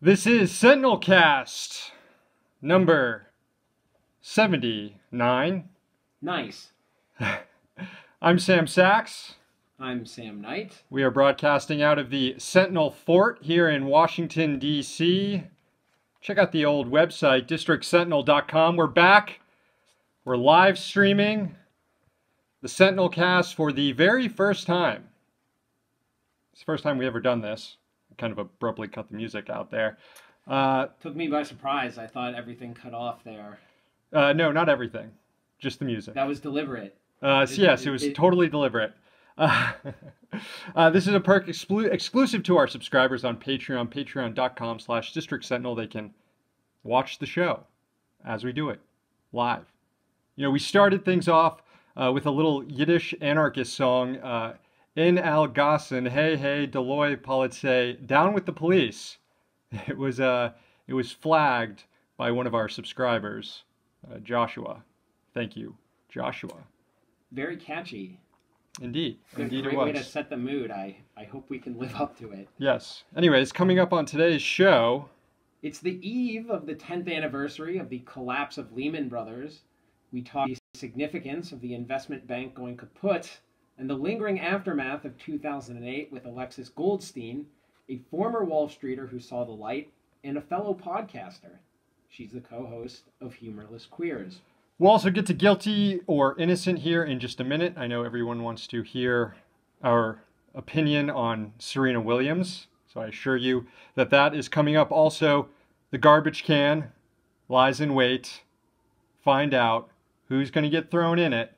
This is Sentinelcast number 79. Nice. I'm Sam Sachs. I'm Sam Knight. We are broadcasting out of the Sentinel Fort here in Washington, D.C. Check out the old website, districtsentinel.com. We're back. We're live streaming the Sentinelcast for the very first time. It's the first time we've ever done this. Kind of abruptly cut the music out there. Took me by surprise. I thought everything cut off there. No, not everything. Just the music. That was deliberate. Yes, it was totally deliberate. This is a perk exclusive to our subscribers on Patreon, patreon.com/districtsentinel. They can watch the show as we do it live. You know, we started things off with a little Yiddish anarchist song, In Al-Ghassan, Hey Hey, Deloy Politsay, Down with the Police. It was flagged by one of our subscribers, Joshua. Thank you, Joshua. Very catchy. Indeed. Indeed it was. Great way to set the mood. I hope we can live up to it. Yes. Anyways, coming up on today's show... It's the eve of the 10th anniversary of the collapse of Lehman Brothers. We talk the significance of the investment bank going kaput and the lingering aftermath of 2008 with Alexis Goldstein, a former Wall Streeter who saw the light, and a fellow podcaster. She's the co-host of Humorless Queers. We'll also get to guilty or innocent here in just a minute. I know everyone wants to hear our opinion on Serena Williams, so I assure you that that is coming up. Also, the garbage can lies in wait. Find out who's going to get thrown in it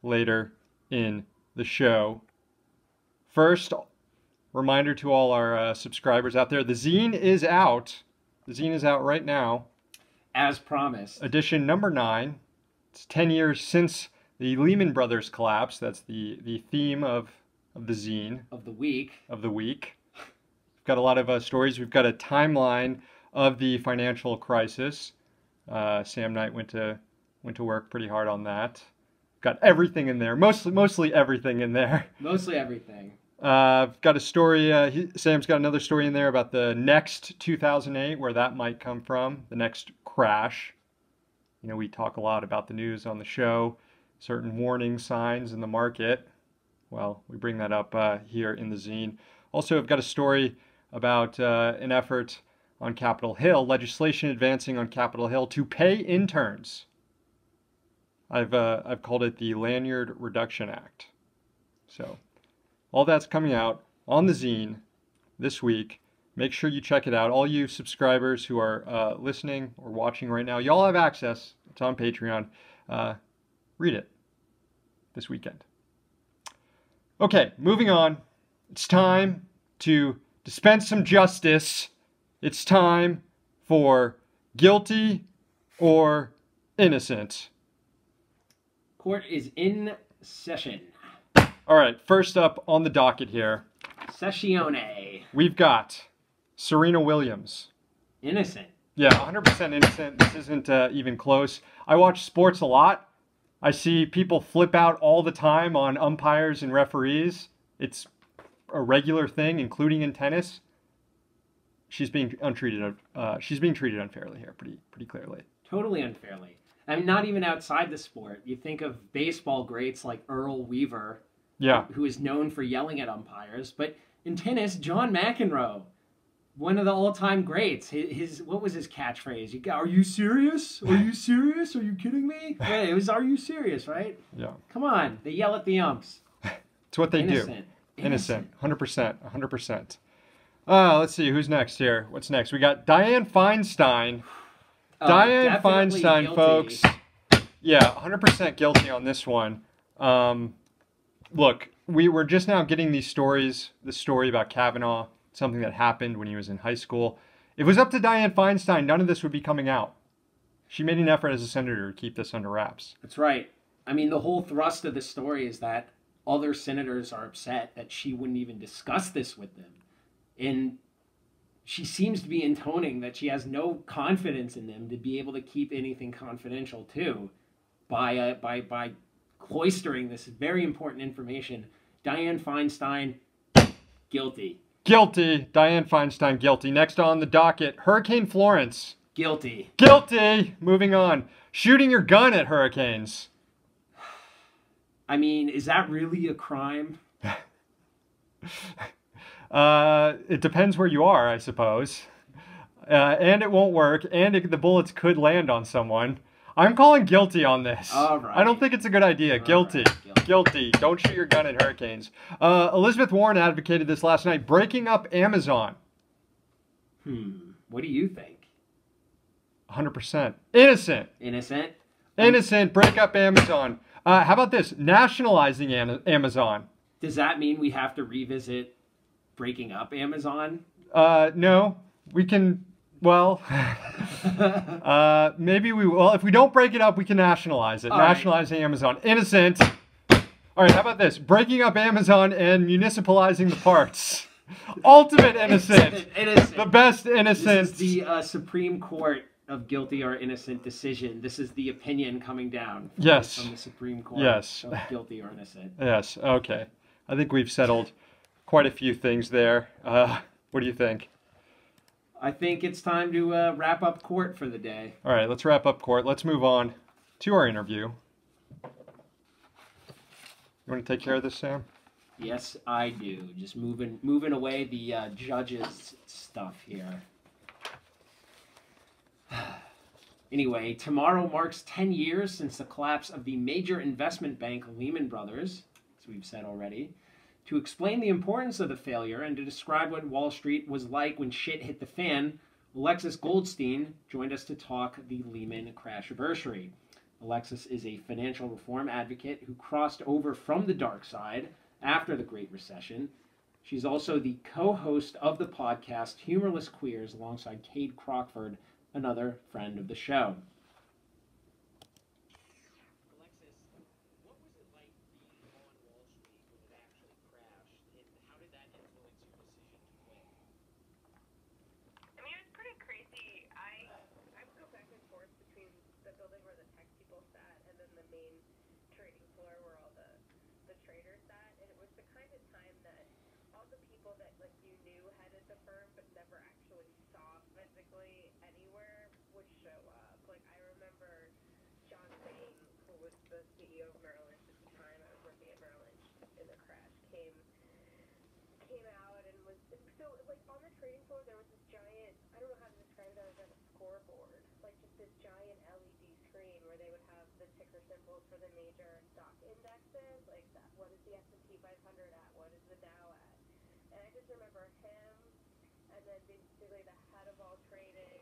later in the show. First, reminder to all our subscribers out there, the zine is out. The zine is out right now. As promised. Edition number 9. It's 10 years since the Lehman Brothers collapse. That's the theme of the zine. Of the week. We've got a lot of stories. We've got a timeline of the financial crisis. Sam Knight went to work pretty hard on that. Got everything in there. Mostly everything in there. Mostly everything. I've got a story. Sam's got another story in there about the next 2008, where that might come from. The next crash. You know, we talk a lot about the news on the show. Certain warning signs in the market. Well, we bring that up here in the zine. Also, I've got a story about an effort on Capitol Hill, legislation advancing on Capitol Hill to pay interns. I've called it the Lanyard Reduction Act. So, all that's coming out on the zine this week. Make sure you check it out. All you subscribers who are listening or watching right now, y'all have access. It's on Patreon. Read it this weekend. Okay, moving on. It's time to dispense some justice. It's time for guilty or innocent. Court is in session. All right, first up on the docket here. Sessione. We've got Serena Williams. Innocent. Yeah, 100% innocent. This isn't even close. I watch sports a lot. I see people flip out all the time on umpires and referees. It's a regular thing, including in tennis. She's being treated unfairly here, pretty clearly. Totally unfairly. I mean, not even outside the sport. You think of baseball greats like Earl Weaver, who is known for yelling at umpires. But in tennis, John McEnroe, one of the all-time greats. What was his catchphrase? Are you serious? Are you serious? Are you kidding me? Yeah, it was, are you serious, right? Yeah. Come on. They yell at the umps. It's what they do. Innocent. 100%. Let's see. Who's next here? What's next? We got Dianne Feinstein. Dianne Feinstein, guilty. folks. Yeah, 100% guilty on this one. Look, we were just now getting these stories. This story about Kavanaugh, something that happened when he was in high school. If it was up to Dianne Feinstein, none of this would be coming out. She made an effort as a senator to keep this under wraps. That's right. I mean, the whole thrust of the story is that other senators are upset that she wouldn't even discuss this with them. And she seems to be intoning that she has no confidence in them to be able to keep anything confidential too, by cloistering this very important information. Dianne Feinstein, guilty. Guilty. Dianne Feinstein, guilty. Next on the docket, Hurricane Florence. Guilty. Guilty. Moving on. Shooting your gun at hurricanes. I mean, is that really a crime? It depends where you are, I suppose. And it won't work, and the bullets could land on someone. I'm calling guilty on this. All right. I don't think it's a good idea. Guilty. Right. Guilty. Don't shoot your gun at hurricanes. Elizabeth Warren advocated this last night, breaking up Amazon. What do you think? 100%. Innocent. Innocent? Innocent. Break up Amazon. How about this? Nationalizing Amazon. Does that mean we have to revisit breaking up Amazon? No. We can... Well, maybe we will. If we don't break it up, we can nationalize it. Nationalizing Amazon. Innocent. All right, how about this? Breaking up Amazon and municipalizing the parts. Ultimate innocent. Innocent. The best innocent. This is the Supreme Court of guilty or innocent decision. This is the opinion coming down from the Supreme Court of guilty or innocent. Yes, okay. I think we've settled quite a few things there. What do you think? I think it's time to wrap up court for the day. All right, let's wrap up court. Let's move on to our interview. You want to take care of this, Sam? Yes, I do. Just moving away the judges' stuff here. Anyway, tomorrow marks 10 years since the collapse of the major investment bank Lehman Brothers, as we've said already. To explain the importance of the failure and to describe what Wall Street was like when shit hit the fan, Alexis Goldstein joined us to talk the Lehman crashiversary. Alexis is a financial reform advocate who crossed over from the dark side after the Great Recession. She's also the co-host of the podcast Humorless Queers alongside Cade Crockford, another friend of the show. For the major stock indexes, like that, what is the S&P 500 at, what is the Dow at, and I just remember him, and then basically the head of all trading,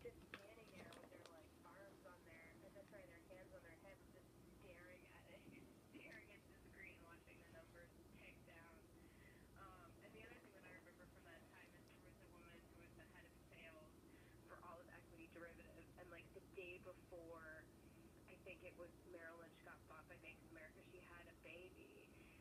just standing there with their like arms on their, and then sorry, their hands on their hips, just staring at it, staring at the screen, watching the numbers tick down. And the other thing that I remember from that time is there was a woman who was the head of sales for all of equity derivatives, and like the day before, I think it was Merrill Lynch got bought by Bank of America, she had a baby,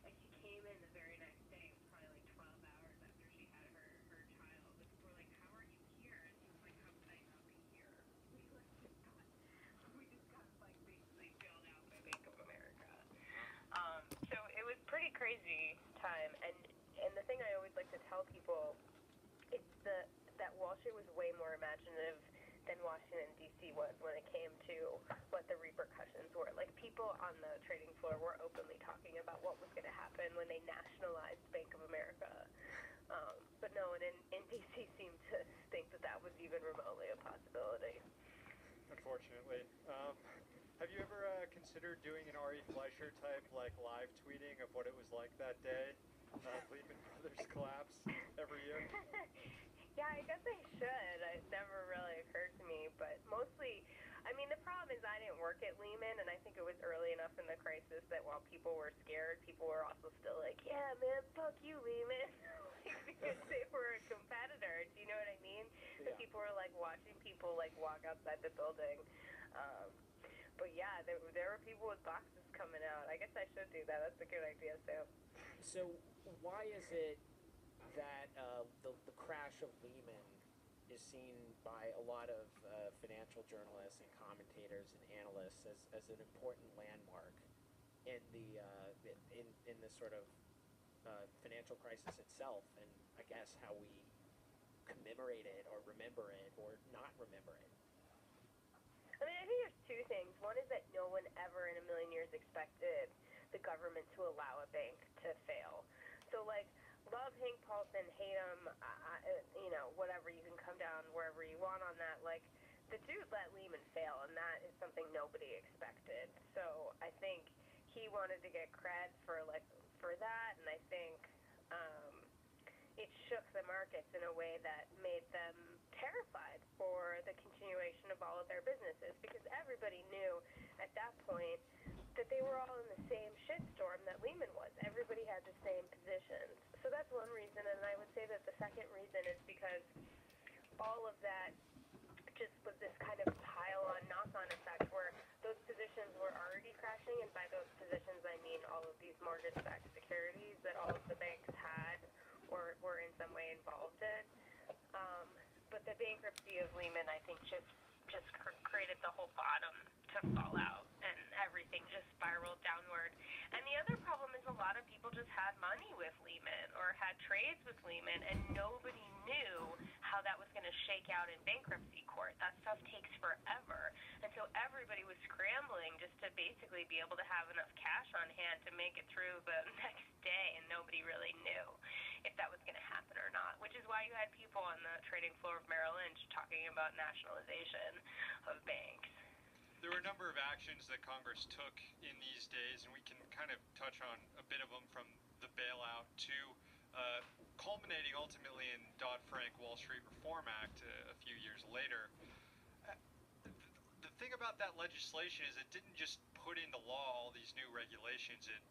and she came in the very next day. It was probably like 12 hours after she had her child. The people were like, how are you here? And she was like, how could I not be here? We just got like basically bailed out by Bank of America. So it was pretty crazy time, and the thing I always like to tell people is that Wall Street was way more imaginative than Washington, D.C. was when it came to what the repercussions were. Like, people on the trading floor were openly talking about what was going to happen when they nationalized Bank of America. But no one in D.C. seemed to think that was even remotely a possibility. Unfortunately. Have you ever considered doing an R.E. Fleischer type, like, live tweeting of what it was like that day? Lehman Brothers collapse every year? Yeah, I guess I should. It never really occurred to me, but mostly, I mean, the problem is I didn't work at Lehman, and I think it was early enough in the crisis that while people were scared, people were also still like, yeah, man, fuck you, Lehman. Because they were a competitor. Do you know what I mean? Yeah. People were like watching people like walk outside the building. But yeah, there were people with boxes coming out. I guess I should do that. That's a good idea, too. So why is it that the crash of Lehman is seen by a lot of financial journalists and commentators and analysts as an important landmark in the in this sort of financial crisis itself, and I guess how we commemorate it or remember it or not remember it. I mean, I think there's two things. One is that no one ever in a million years expected the government to allow a bank to fail. So, like, love Hank Paulson, hate him, whatever, you can come down wherever you want on that. Like, the dude let Lehman fail, and that is something nobody expected. So I think he wanted to get cred for that, and I think it shook the markets in a way that made them terrified for the continuation of all of their businesses, because everybody knew at that point that they were all in the same shitstorm that Lehman was. Everybody had the same positions. So that's one reason, and I would say that the second reason is because all of that just was this kind of pile-on, knock-on effect where those positions were already crashing, and by those positions I mean all of these mortgage-backed securities that all of the banks had or were in some way involved in. But the bankruptcy of Lehman, I think, just created the whole bottom to fall out, and everything just spiraled downward. And the other problem is a lot of people just had money with Lehman or had trades with Lehman, and nobody knew how that was going to shake out in bankruptcy court. That stuff takes forever. And so everybody was scrambling just to basically be able to have enough cash on hand to make it through the next day, and nobody really knew if that was going to happen or not, which is why you had people on the trading floor of Merrill Lynch talking about nationalization of banks. There were a number of actions that Congress took in these days, and we can kind of touch on a bit of them, from the bailout to culminating ultimately in Dodd-Frank Wall Street Reform Act a few years later. The thing about that legislation is it didn't just put into law all these new regulations. It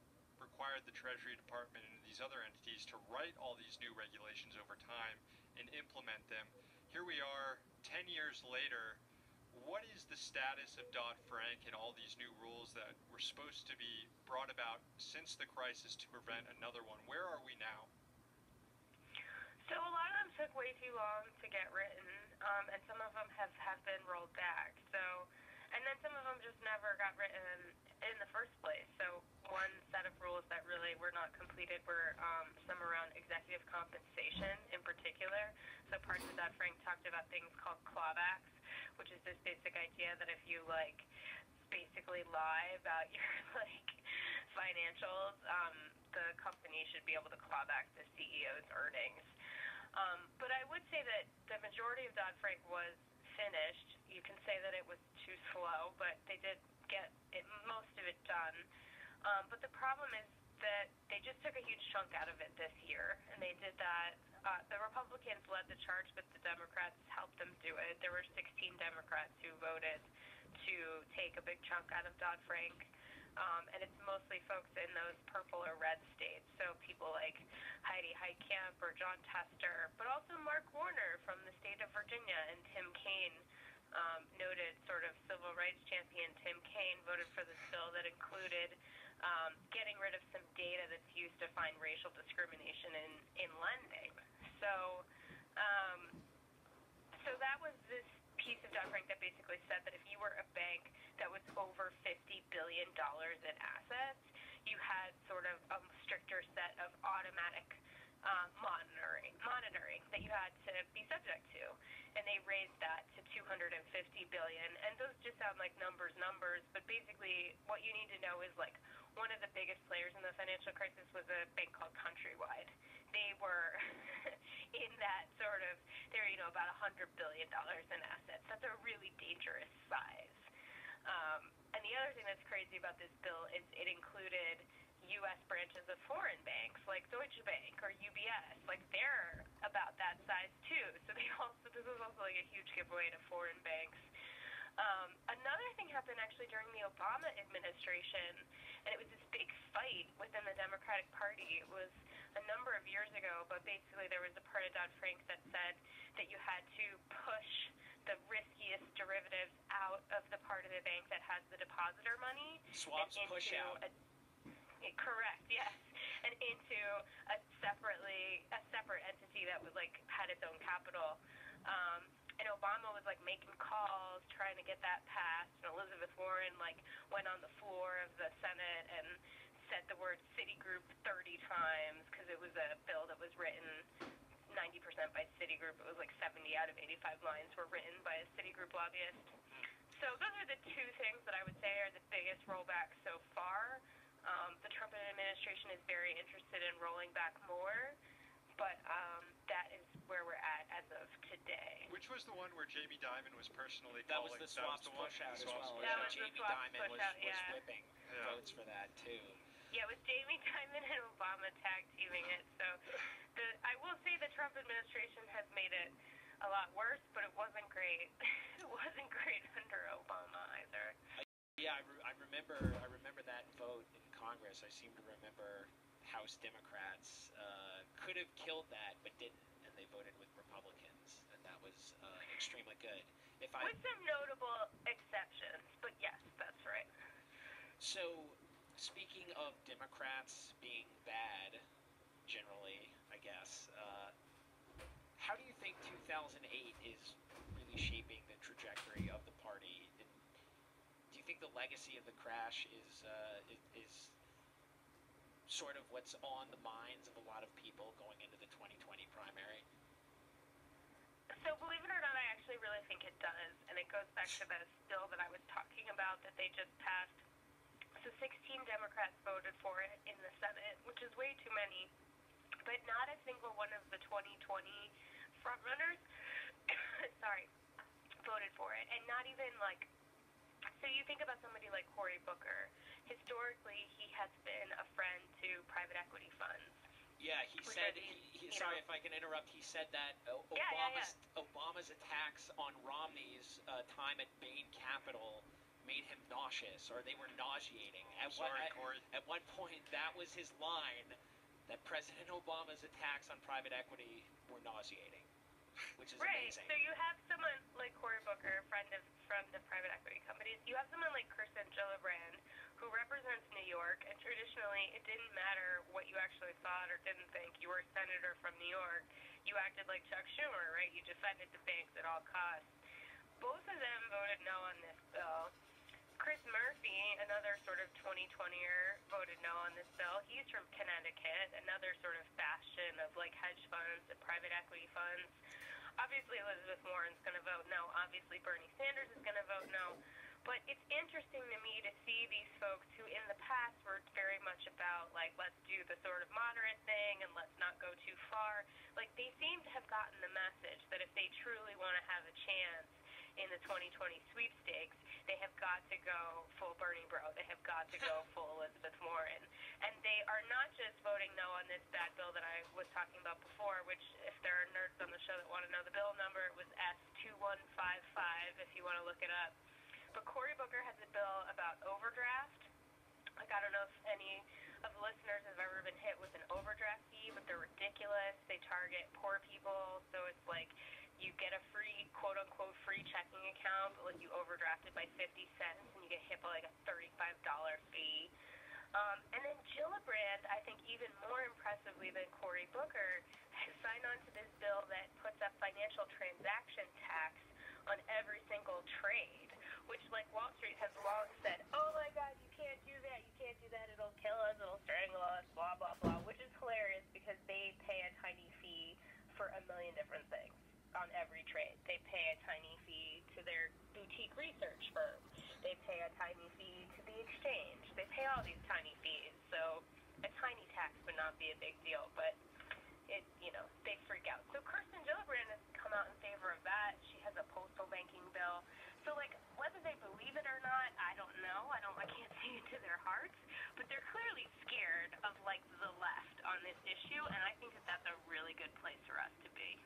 required the Treasury Department and these other entities to write all these new regulations over time and implement them. Here we are 10 years later. What is the status of Dodd-Frank and all these new rules that were supposed to be brought about since the crisis to prevent another one? Where are we now? So a lot of them took way too long to get written, and some of them have been rolled back. And then some of them just never got written in the first place. So one set of rules that really were not completed were some around executive compensation in particular. So parts of Dodd-Frank talked about things called clawbacks, which is this basic idea that if you basically lie about your financials, the company should be able to claw back the CEO's earnings. But I would say that the majority of Dodd-Frank was finished. You can say that it was too slow, but they did get most of it done. But the problem is that they just took a huge chunk out of it this year, and they did that. The Republicans led the charge, but the Democrats helped them do it. There were 16 Democrats who voted to take a big chunk out of Dodd-Frank, and it's mostly folks in those purple or red states, so people like Heidi Heitkamp or John Tester, but also Mark Warner from the state of Virginia, and Tim Kaine, noted sort of civil rights champion Tim Kaine, voted for this bill that included getting rid of some data that's used to find racial discrimination in lending. So that was this piece of Dodd-Frank that basically said that if you were a bank that was over $50 billion in assets, you had sort of a stricter set of automatic monitoring that you had to be subject to, and they raised that to $250 billion. And those just sound like numbers, but basically what you need to know is one of the biggest players in the financial crisis was a bank called Countrywide. They were in that sort of, they're about $100 billion in assets. That's a really dangerous size. And the other thing that's crazy about this bill is it included U.S. branches of foreign banks like Deutsche Bank or UBS. They're about that size too. So this was also a huge giveaway to foreign banks. Another thing happened actually during the Obama administration, and it was this big fight within the Democratic Party. It was a number of years ago, but basically there was a part of Dodd-Frank that said that you had to push the riskiest derivatives out of the part of the bank that has the depositor money. Swaps push out. Correct, yes. And into a separate entity that was had its own capital. And Obama was making calls, trying to get that passed, and Elizabeth Warren went on the floor of the Senate and said the word Citigroup 30 times because it a bill that was written 90% by Citigroup. It was like 70 out of 85 lines were written by a Citigroup lobbyist. So those are the two things that I would say are the biggest rollbacks so far. The Trump administration is very interested in rolling back more, but that is where we're at as of today. Which was the one where Jamie Dimon was personally That calling? was the swaps push out as well. That was the Jamie swaps Dimon was, push-out, was yeah. whipping votes for that too. Yeah, it was Jamie Dimon and Obama tag teaming it. So I will say the Trump administration has made it a lot worse, but it wasn't great. It wasn't great under Obama either. Yeah, I remember that vote in Congress. I seem to remember House Democrats could have killed that, but didn't, and they voted with Republicans, and that was extremely good. With some notable exceptions, but yes, that's right. So, speaking of Democrats being bad, generally, I guess, how do you think 2008 is really shaping the trajectory of the party? And do you think the legacy of the crash is sort of what's on the minds of a lot of people going into the 2020 primary? So believe it or not, I actually really think it does, and it goes back to this bill that I was talking about that they just passed. So 16 Democrats voted for it in the Senate, which is way too many, but not a single one of the 2020 frontrunners, sorry, voted for it, and not even like. So you think about somebody like Cory Booker. Historically, he has been a friend to private equity funds. Yeah, he said. Sorry if I can interrupt. He said that Obama's attacks on Romney's time at Bain Capital made him nauseous, or they were nauseating. Corey. At one point, that was his line. That President Obama's attacks on private equity were nauseating, which is amazing. So you have someone like Cory Booker, friend of private equity companies. You have someone like Kirsten Gillibrand, who represents New York, and traditionally it didn't matter what you actually thought or didn't think. You were a senator from New York. You acted like Chuck Schumer, right? You defended the banks at all costs. Both of them voted no on this bill. Chris Murphy, another sort of 2020er, voted no on this bill. He's from Connecticut, another sort of bastion of like hedge funds and private equity funds. Obviously, Elizabeth Warren's going to vote no. Obviously, Bernie Sanders is going to vote no. But it's interesting to me to see these folks who in the past were very much about, like, let's do the sort of moderate thing and let's not go too far. Like, they seem to have gotten the message that if they truly want to have a chance in the 2020 sweepstakes, they have got to go full Bernie bro. They have got to go full Elizabeth Warren. And they are not just voting no on this bad bill that I was talking about before, which if there are nerds on the show that want to know the bill number, it was S2155 if you want to look it up. But Cory Booker has a bill about overdraft. Like, I don't know if any of the listeners have ever been hit with an overdraft fee, but they're ridiculous. They target poor people, so it's like you get a free, quote-unquote, free checking account, but like you overdraft it by 50 cents, and you get hit by like a $35 fee. And then Gillibrand, I think even more impressively than Cory Booker, has signed on to this bill that puts up financial transaction tax on every single trade, which, like, Wall Street has long said, oh my God, you can't do that, it'll kill us, it'll strangle us, blah, blah, blah, which is hilarious because they pay a tiny fee for a million different things on every trade. They pay a tiny fee to their boutique research firm. They pay a tiny fee to the exchange. They pay all these tiny fees, so a tiny tax would not be a big deal, but they freak out. So Kirsten Gillibrand has come out in favor of that. She has a postal banking bill. So, like, whether they believe it or not, I don't know. I can't see into their hearts. But they're clearly scared of, like, the left on this issue, and I think that that's a really good place for us to be.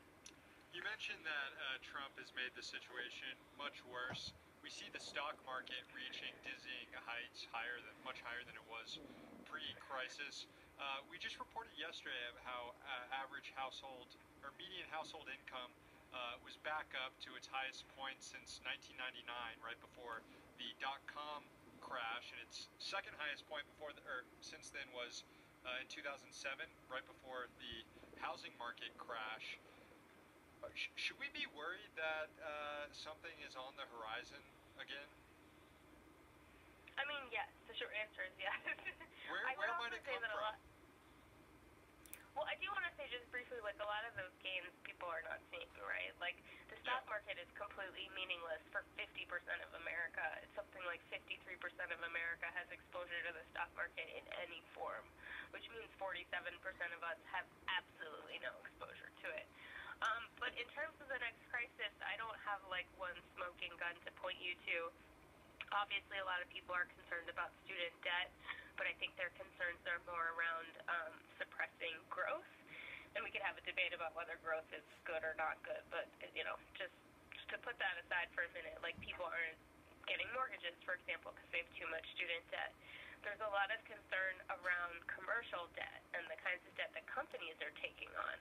You mentioned that Trump has made the situation much worse. We see the stock market reaching dizzying heights, much higher than it was pre-crisis. We just reported yesterday of how average household or median household income was back up to its highest point since 1999, right before the dot-com crash, and its second highest point since then was in 2007, right before the housing market crash. Should we be worried that something is on the horizon again? I mean, yes. The short answer is yes. Where might it come from? Well, I do want to say just briefly, like a lot of those gains people are not seeing, right? Like the stock market is completely meaningless for 50% of America. It's something like 53% of America has exposure to the stock market in any form, which means 47% of us have absolutely no exposure to it. But in terms of the next crisis, I don't have like one smoking gun to point you to. Obviously, a lot of people are concerned about student debt, but I think their concerns are more around suppressing growth. And we could have a debate about whether growth is good or not good, but just to put that aside for a minute, like people aren't getting mortgages, for example, because they have too much student debt. There's a lot of concern around commercial debt and the kinds of debt that companies are taking on.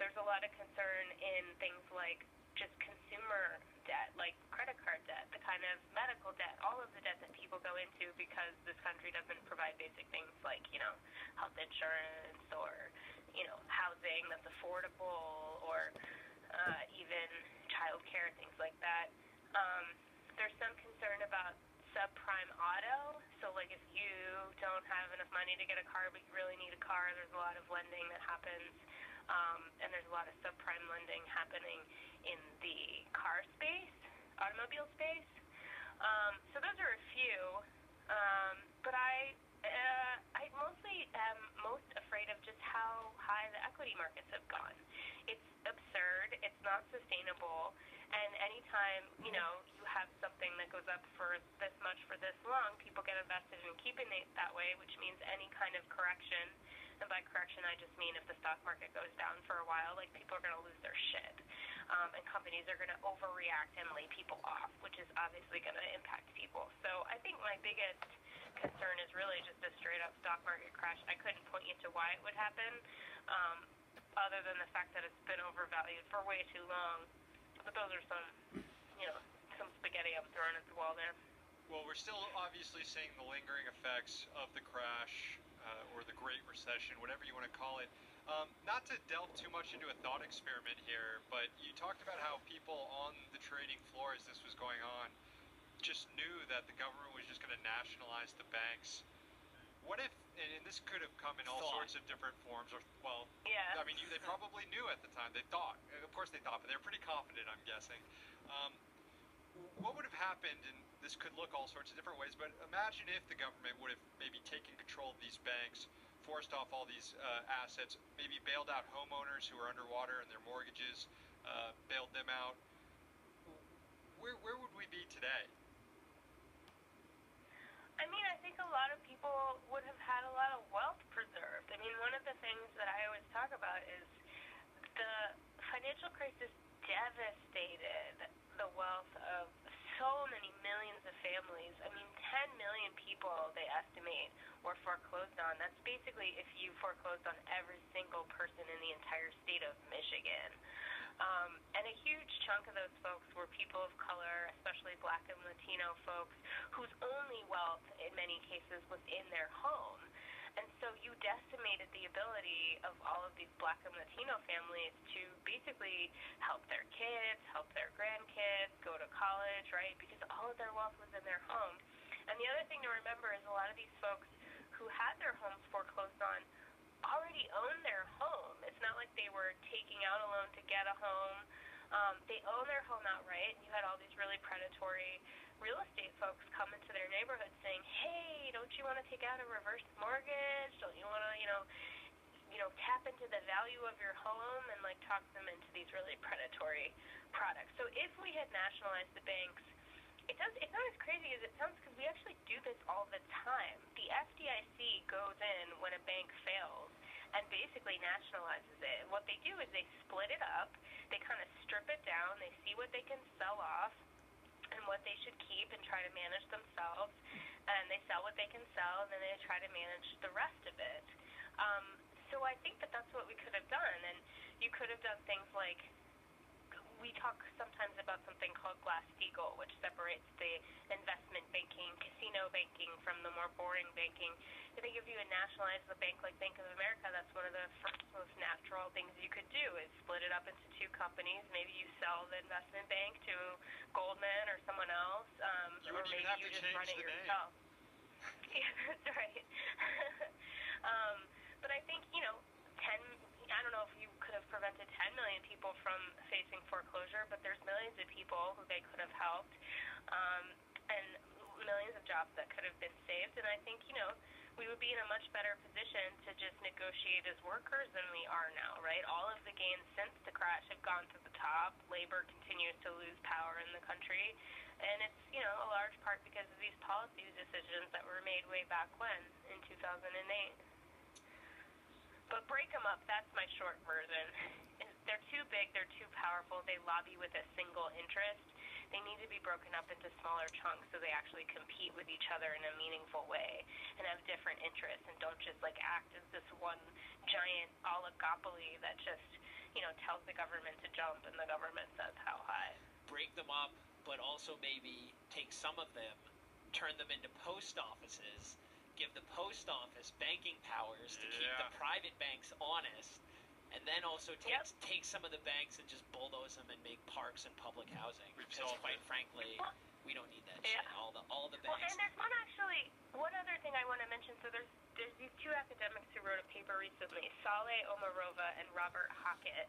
There's a lot of concern in things like just consumer debt, like credit card debt, the kind of medical debt, all of the debt that people go into because this country doesn't provide basic things like, health insurance or, housing that's affordable or even child care, things like that. There's some concern about subprime auto. So, like, if you don't have enough money to get a car but you really need a car, there's a lot of lending that happens. And there's a lot of subprime lending happening in the car space, automobile space. So those are a few. But I mostly am most afraid of just how high the equity markets have gone. It's absurd. It's not sustainable. And anytime, you have something that goes up for this much for this long, people get invested in keeping it that way, which means any kind of correction. And by correction, I just mean if the stock market goes down for a while, like people are going to lose their shit. And companies are going to overreact and lay people off, which is obviously going to impact people. So I think my biggest concern is really just a straight up stock market crash. I couldn't point you to why it would happen, other than the fact that it's been overvalued for way too long. But those are some spaghetti I'm throwing at the wall there. Well, we're still obviously seeing the lingering effects of the crash or the Great Recession, whatever you want to call it. Not to delve too much into a thought experiment here, but you talked about how people on the trading floor as this was going on just knew that the government was just going to nationalize the banks. What if, and this could have come in all sorts of different forms, or, well, yeah. I mean, they probably knew at the time. They thought, of course they thought, but they were pretty confident, I'm guessing. What would have happened, and this could look all sorts of different ways, but imagine if the government would have maybe taken control of these banks, forced off all these assets, maybe bailed out homeowners who are underwater in their mortgages, bailed them out. Where would we be today? I mean, I think a lot of people would have had a lot of wealth preserved. I mean, one of the things that I always talk about is the financial crisis devastated the wealth of so many millions of families. I mean, 10 million people, they estimate, were foreclosed on. That's basically if you foreclosed on every single person in the entire state of Michigan. And a huge chunk of those folks were people of color, especially Black and Latino folks, whose only wealth, in many cases, was in their home. And so you decimated the ability of all of these Black and Latino families to basically help their kids, help their grandkids, go to college, right? Because all of their wealth was in their home. And the other thing to remember is a lot of these folks who had their homes foreclosed on already owned their home. It's not like they were taking out a loan to get a home. They own their home outright, and you had all these really predatory real estate folks come into their neighborhood saying, hey, don't you want to take out a reverse mortgage? Don't you want to, tap into the value of your home and, like, talk them into these really predatory products. So if we had nationalized the banks, it's not as crazy as it sounds because we actually do this all the time. The FDIC goes in when a bank fails and basically nationalizes it. What they do is they split it up, they kind of strip it down, they see what they can sell off and what they should keep and try to manage themselves, and they sell what they can sell, and then they try to manage the rest of it. So I think that that's what we could have done, and you could have done things like, we talk sometimes about something called Glass-Steagall, which separates the investment banking, casino banking from the more boring banking. I think if you had nationalized a bank like Bank of America, that's one of the first most natural things you could do is split it up into two companies. Maybe you sell the investment bank to Goldman or someone else, or maybe you just run it yourself. Yeah, that's right. But I think, 10 jobs that could have been saved. And I think, we would be in a much better position to just negotiate as workers than we are now, right? All of the gains since the crash have gone to the top. Labor continues to lose power in the country. And it's, a large part because of these policy decisions that were made way back when, in 2008. But break them up, that's my short version. They're too big, they're too powerful, they lobby with a single interest. They need to be broken up into smaller chunks so they actually compete with each other in a meaningful way and have different interests and don't just act as this one giant oligopoly that just, tells the government to jump and the government says how high. Break them up, but also maybe take some of them, turn them into post offices, give the post office banking powers to keep the private banks honest, and then also take some of the banks and just bulldoze them and make parks and public housing. Because quite frankly, we don't need that shit. All the banks. Well, and there's one other thing I want to mention. So there's these two academics who wrote a paper recently, Saleh Omarova and Robert Hockett,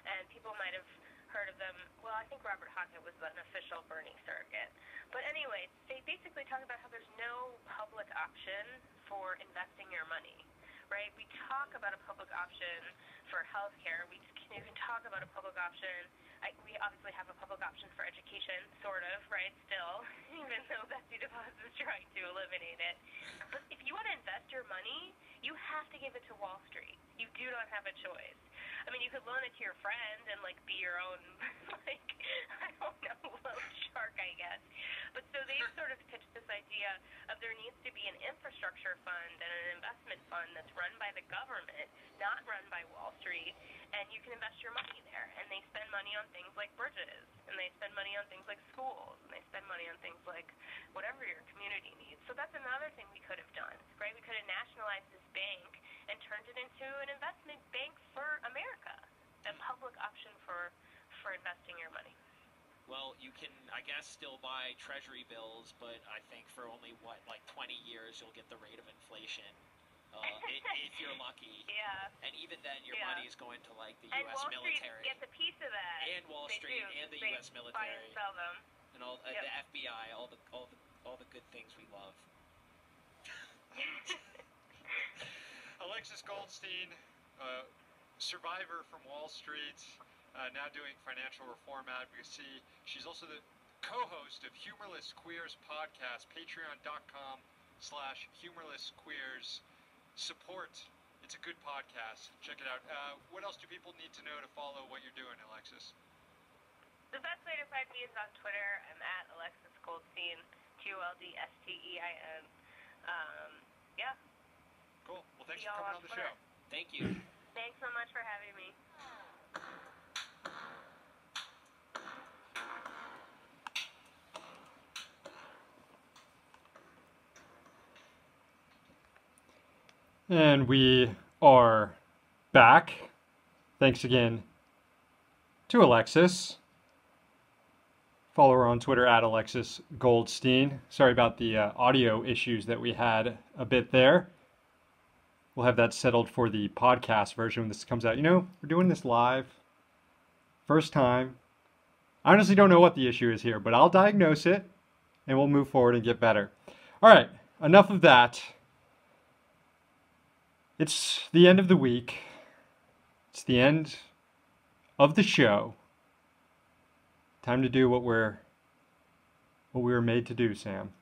and people might have heard of them. Well, I think Robert Hockett was an official Bernie surrogate. But anyway, they basically talk about how there's no public option for investing your money. Right? We talk about a public option for healthcare. You can talk about a public option. We obviously have a public option for education, sort of, right? Still, even though Betsy DeVos is trying to eliminate it. But if you want to invest your money, you have to give it to Wall Street. You do not have a choice. I mean, you could loan it to your friend and be your own, I don't know, loan shark, I guess. But so they've sort of pitched this idea of there needs to be an infrastructure fund and an investment fund that's run by the government, not run by Wall Street, and you can invest your money there. And they spend money on things like bridges, and they spend money on things like schools, and they spend money on things like whatever your community needs. So that's another thing we could have done, right? We could have nationalized this bank and turned it into an investment bank for America, a public option for investing your money. Well, you can, I guess, still buy treasury bills, but I think for only, 20 years you'll get the rate of inflation, if you're lucky. Yeah. And even then, your money is going to, the and U.S. Wall military. Street gets a piece of that. And Wall Street and the U.S. military. Buy and sell them. And all the FBI, all the good things we love. Alexis Goldstein, survivor from Wall Street, now doing financial reform advocacy. She's also the co-host of Humorless Queers podcast, patreon.com/humorlessqueers. Support. It's a good podcast. Check it out. What else do people need to know to follow what you're doing, Alexis? The best way to find me is on Twitter. I'm at Alexis Goldstein, GoldStein. Yeah. Cool. Well, thanks See for y'all coming on the show. Thank you. Thanks so much for having me. And we are back. Thanks again to Alexis. Follow her on Twitter at Alexis Goldstein. Sorry about the audio issues that we had a bit there. We'll have that settled for the podcast version when this comes out. We're doing this live. First time. I honestly don't know what the issue is here, but I'll diagnose it and we'll move forward and get better. All right, enough of that. It's the end of the week. It's the end of the show. Time to do what we were made to do, Sam.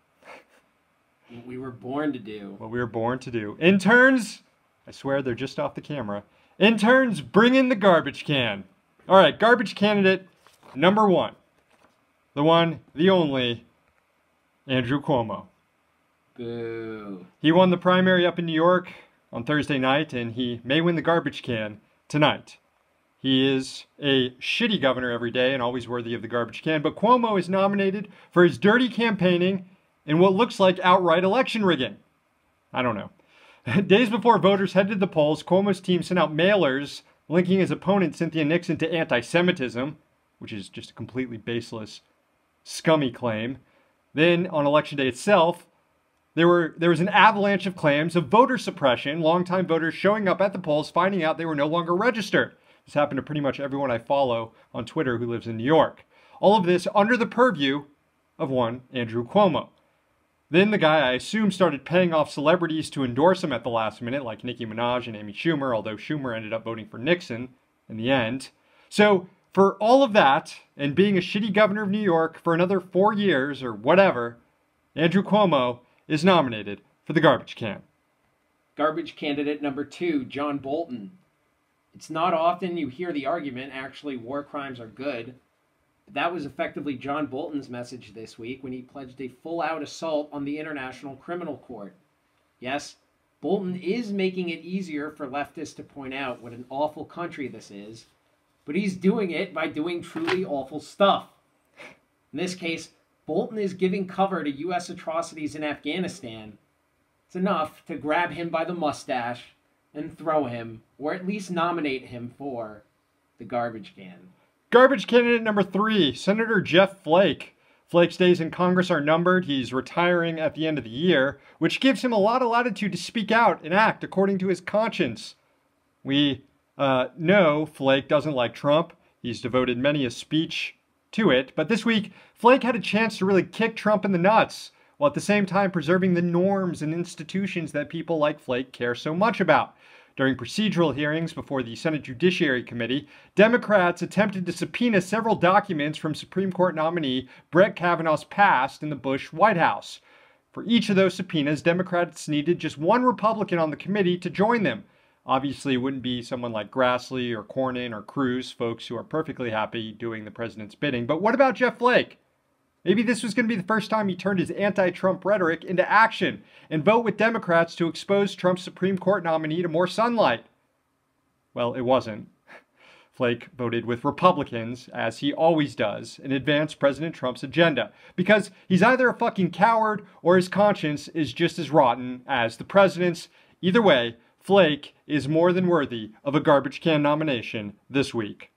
What we were born to do. What we were born to do. Interns, I swear they're just off the camera. Interns, bring in the garbage can. All right, garbage candidate number 1. The one, the only, Andrew Cuomo. Boo. He won the primary up in New York on Thursday night, and he may win the garbage can tonight. He is a shitty governor every day and always worthy of the garbage can, but Cuomo is nominated for his dirty campaigning and what looks like outright election rigging. I don't know. Days before voters headed to the polls, Cuomo's team sent out mailers linking his opponent Cynthia Nixon to anti-Semitism, which is just a completely baseless, scummy claim. Then, on election day itself, there was an avalanche of claims of voter suppression, longtime voters showing up at the polls, finding out they were no longer registered. This happened to pretty much everyone I follow on Twitter who lives in New York. All of this under the purview of one Andrew Cuomo. Then the guy, I assume, started paying off celebrities to endorse him at the last minute, like Nicki Minaj and Amy Schumer, although Schumer ended up voting for Nixon in the end. So for all of that, and being a shitty governor of New York for another 4 years or whatever, Andrew Cuomo is nominated for the garbage can. Garbage candidate number 2, John Bolton. It's not often you hear the argument, actually, war crimes are good. But that was effectively John Bolton's message this week when he pledged a full-out assault on the International Criminal Court. Yes, Bolton is making it easier for leftists to point out what an awful country this is, but he's doing it by doing truly awful stuff. In this case, Bolton is giving cover to U.S. atrocities in Afghanistan. It's enough to grab him by the mustache and throw him, or at least nominate him for the garbage can. Garbage candidate number 3, Senator Jeff Flake. Flake's days in Congress are numbered. He's retiring at the end of the year, which gives him a lot of latitude to speak out and act according to his conscience. We know Flake doesn't like Trump. He's devoted many a speech to it. But this week, Flake had a chance to really kick Trump in the nuts, while at the same time preserving the norms and institutions that people like Flake care so much about. During procedural hearings before the Senate Judiciary Committee, Democrats attempted to subpoena several documents from Supreme Court nominee Brett Kavanaugh's past in the Bush White House. For each of those subpoenas, Democrats needed just one Republican on the committee to join them. Obviously, it wouldn't be someone like Grassley or Cornyn or Cruz, folks who are perfectly happy doing the president's bidding. But what about Jeff Flake? Maybe this was going to be the first time he turned his anti-Trump rhetoric into action and vote with Democrats to expose Trump's Supreme Court nominee to more sunlight. Well, it wasn't. Flake voted with Republicans, as he always does, and advanced President Trump's agenda, because he's either a fucking coward or his conscience is just as rotten as the president's. Either way, Flake is more than worthy of a garbage can nomination this week.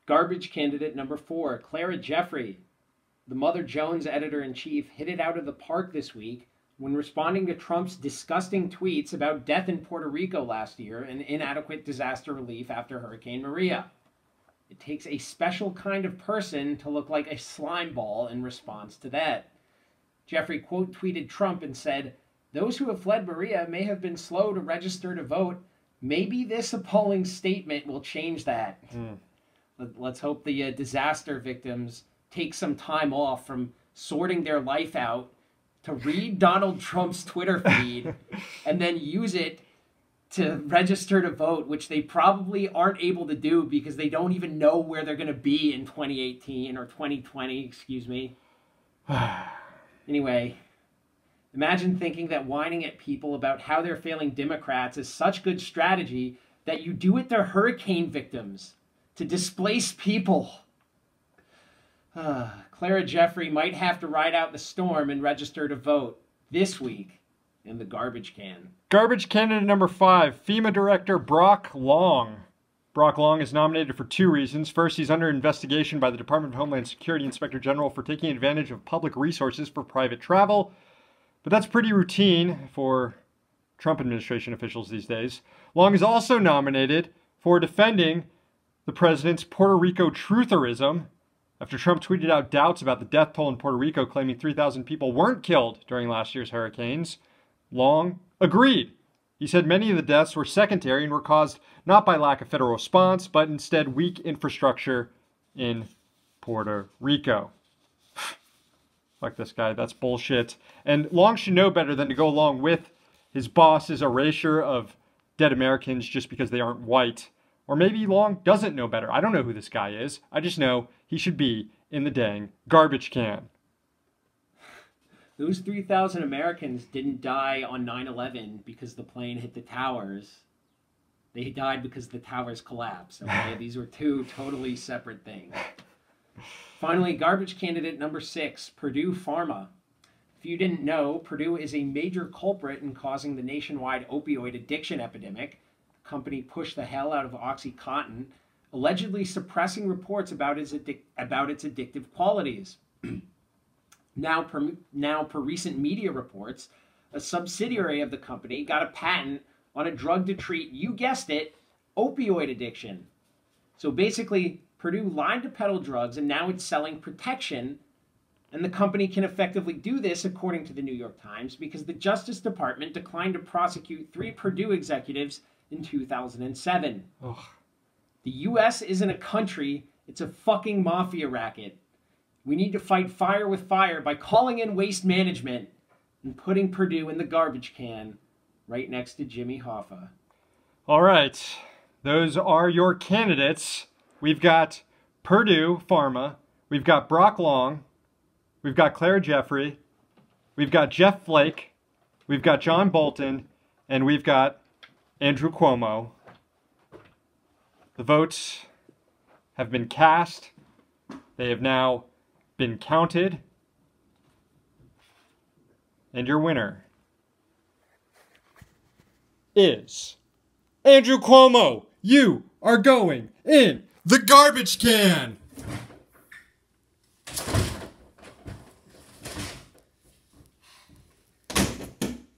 Garbage candidate number 4, Clara Jeffrey. The Mother Jones editor-in-chief hit it out of the park this week when responding to Trump's disgusting tweets about death in Puerto Rico last year and inadequate disaster relief after Hurricane Maria. It takes a special kind of person to look like a slime ball in response to that. Jeffrey quote-tweeted Trump and said, "Those who have fled Maria may have been slow to register to vote. Maybe this appalling statement will change that." Let's hope the disaster victims take some time off from sorting their life out to read Donald Trump's Twitter feed and then use it to register to vote, which they probably aren't able to do because they don't even know where they're going to be in 2018 or 2020, excuse me. Anyway, imagine thinking that whining at people about how they're failing Democrats is such good strategy that you do it to hurricane victims, to displaced people. Clara Jeffrey might have to ride out the storm and register to vote this week in the garbage can. Garbage candidate number 5, FEMA Director Brock Long. Brock Long is nominated for 2 reasons. First, he's under investigation by the Department of Homeland Security Inspector General for taking advantage of public resources for private travel. But that's pretty routine for Trump administration officials these days. Long is also nominated for defending the president's Puerto Rico trutherism after Trump tweeted out doubts about the death toll in Puerto Rico, claiming 3,000 people weren't killed during last year's hurricanes. Long agreed. He said many of the deaths were secondary and were caused not by lack of federal response, but instead weak infrastructure in Puerto Rico. Fuck this guy, that's bullshit. And Long should know better than to go along with his boss's erasure of dead Americans just because they aren't white. Or maybe Long doesn't know better. I don't know who this guy is. I just know he should be in the dang garbage can. Those 3,000 Americans didn't die on 9/11 because the plane hit the towers. They died because the towers collapsed. Okay? These were 2 totally separate things. Finally, garbage candidate number 6, Purdue Pharma. If you didn't know, Purdue is a major culprit in causing the nationwide opioid addiction epidemic. The company pushed the hell out of OxyContin, allegedly suppressing reports about its addictive qualities. Now, per recent media reports, a subsidiary of the company got a patent on a drug to treat, you guessed it, opioid addiction. So basically, Purdue lied to peddle drugs, and now it's selling protection And the company can effectively do this, according to the New York Times, because the Justice Department declined to prosecute 3 Purdue executives in 2007. Ugh. The U.S. isn't a country, it's a fucking mafia racket. We need to fight fire with fire by calling in Waste Management and putting Purdue in the garbage can right next to Jimmy Hoffa. All right. Those are your candidates. We've got Purdue Pharma. We've got Brock Long. We've got Claire Jeffrey. We've got Jeff Flake. We've got John Bolton. And we've got Andrew Cuomo. The votes have been cast. They have now been counted. And your winner is Andrew Cuomo. You are going in the garbage can.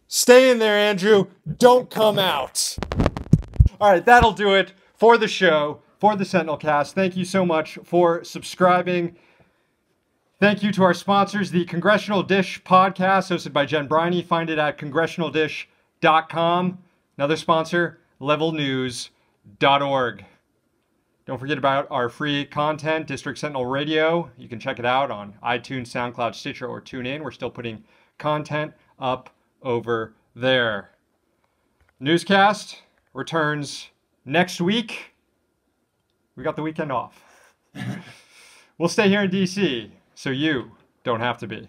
Stay in there, Andrew. Don't come out. All right, that'll do it for the show, for the Sentinelcast. Thank you so much for subscribing. Thank you to our sponsors, the Congressional Dish podcast, hosted by Jen Briney. Find it at congressionaldish.com. Another sponsor, levelnews.org. Don't forget about our free content, District Sentinel Radio. You can check it out on iTunes, SoundCloud, Stitcher, or TuneIn. We're still putting content up over there. Newscast returns next week. We got the weekend off. We'll stay here in DC, so you don't have to be.